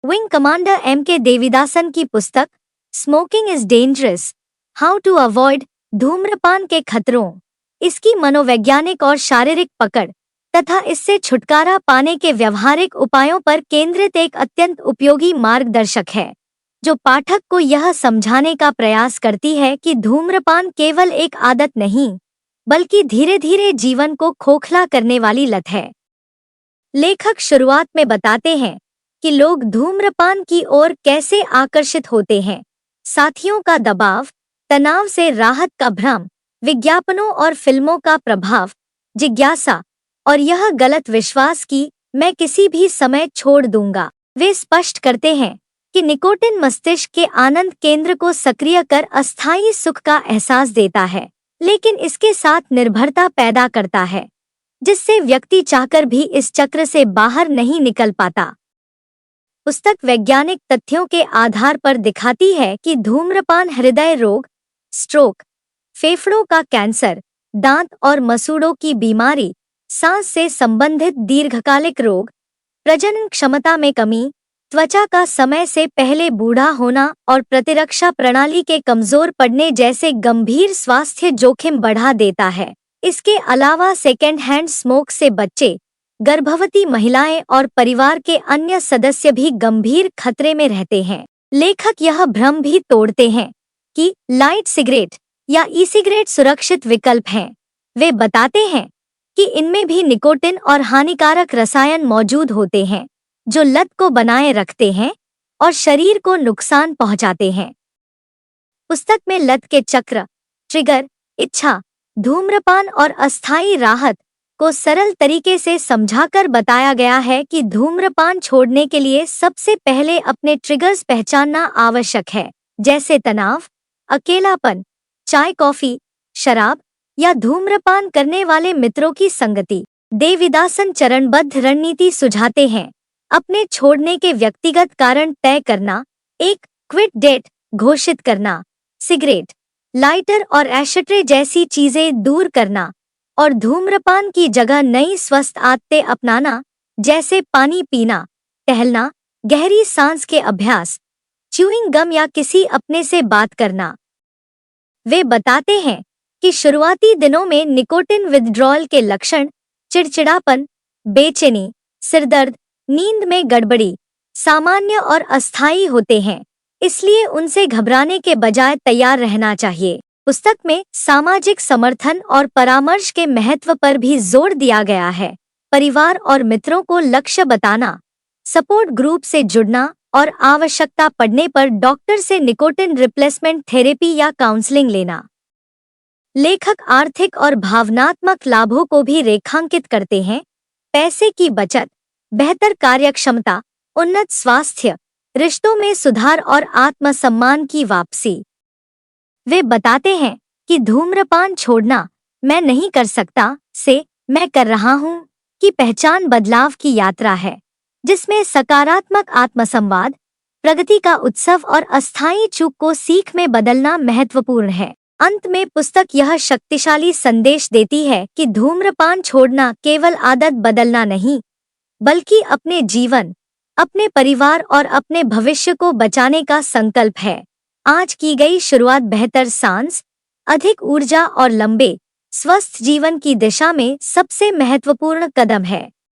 Wing commander M.K. Devidasan की पुस्तक smoking is dangerous, how to avoid धूम्रपान के खतरों, इसकी मनोवैज्ञानिक और शारीरिक पकड़ तथा इससे छुटकारा पाने के व्यवहारिक उपायों पर केंद्रित एक अत्यंत उपयोगी मार्गदर्शक है, जो पाठक को यह समझाने का प्रयास करती है कि धूम्रपान केवल एक आदत नहीं, बल्कि धीरे धीरे जीवन को खोखला करने वाली लत है। लेखक शुरुआत में बताते हैं कि लोग धूम्रपान की ओर कैसे आकर्षित होते हैं। साथियों का दबाव, तनाव से राहत का भ्रम, विज्ञापनों और फिल्मों का प्रभाव, जिज्ञासा और यह गलत विश्वास कि मैं किसी भी समय छोड़ दूंगा। वे स्पष्ट करते हैं कि निकोटिन मस्तिष्क के आनंद केंद्र को सक्रिय कर अस्थायी सुख का एहसास देता है, लेकिन इसके साथ निर्भरता पैदा करता है, जिससे व्यक्ति चाहकर भी इस चक्र से बाहर नहीं निकल पाता। पुस्तक वैज्ञानिक तथ्यों के आधार पर दिखाती है कि धूम्रपान हृदय रोग, स्ट्रोक, फेफड़ों का कैंसर, दांत और मसूड़ों की बीमारी, सांस से संबंधित दीर्घकालिक रोग, प्रजनन क्षमता में कमी, त्वचा का समय से पहले बूढ़ा होना और प्रतिरक्षा प्रणाली के कमजोर पड़ने जैसे गंभीर स्वास्थ्य जोखिम बढ़ा देता है। इसके अलावा सेकेंड हैंड स्मोक से बच्चे, गर्भवती महिलाएं और परिवार के अन्य सदस्य भी गंभीर खतरे में रहते हैं। लेखक यह भ्रम भी तोड़ते हैं कि लाइट सिगरेट या ई सिगरेट सुरक्षित विकल्प हैं। वे बताते हैं कि इनमें भी निकोटिन और हानिकारक रसायन मौजूद होते हैं, जो लत को बनाए रखते हैं और शरीर को नुकसान पहुंचाते हैं। पुस्तक में लत के चक्र, ट्रिगर, इच्छा, धूम्रपान और अस्थायी राहत को सरल तरीके से समझाकर बताया गया है कि धूम्रपान छोड़ने के लिए सबसे पहले अपने ट्रिगर्स पहचानना आवश्यक है, जैसे तनाव, अकेलापन, चाय कॉफी, शराब या धूम्रपान करने वाले मित्रों की संगति। देवीदासन चरणबद्ध रणनीति सुझाते हैं। अपने छोड़ने के व्यक्तिगत कारण तय करना, एक क्विट डेट घोषित करना, सिगरेट, लाइटर और एशट्रे जैसी चीजें दूर करना और धूम्रपान की जगह नई स्वस्थ आदतें अपनाना, जैसे पानी पीना, टहलना, गहरी सांस के अभ्यास, च्यूइंग गम या किसी अपने से बात करना। वे बताते हैं कि शुरुआती दिनों में निकोटिन विथड्रॉल के लक्षण चिड़चिड़ापन, बेचैनी, सिरदर्द, नींद में गड़बड़ी सामान्य और अस्थायी होते हैं, इसलिए उनसे घबराने के बजाय तैयार रहना चाहिए। पुस्तक में सामाजिक समर्थन और परामर्श के महत्व पर भी जोर दिया गया है। परिवार और मित्रों को लक्ष्य बताना, सपोर्ट ग्रुप से जुड़ना और आवश्यकता पड़ने पर डॉक्टर से निकोटिन रिप्लेसमेंट थेरेपी या काउंसलिंग लेना। लेखक आर्थिक और भावनात्मक लाभों को भी रेखांकित करते हैं। पैसे की बचत, बेहतर कार्यक्षमता, उन्नत स्वास्थ्य, रिश्तों में सुधार और आत्मसम्मान की वापसी। वे बताते हैं कि धूम्रपान छोड़ना मैं नहीं कर सकता से मैं कर रहा हूं की पहचान बदलाव की यात्रा है, जिसमें सकारात्मक आत्मसंवाद, प्रगति का उत्सव और अस्थायी चूक को सीख में बदलना महत्वपूर्ण है। अंत में पुस्तक यह शक्तिशाली संदेश देती है कि धूम्रपान छोड़ना केवल आदत बदलना नहीं, बल्कि अपने जीवन, अपने परिवार और अपने भविष्य को बचाने का संकल्प है। आज की गई शुरुआत बेहतर सांस, अधिक ऊर्जा और लंबे, स्वस्थ जीवन की दिशा में सबसे महत्वपूर्ण कदम है।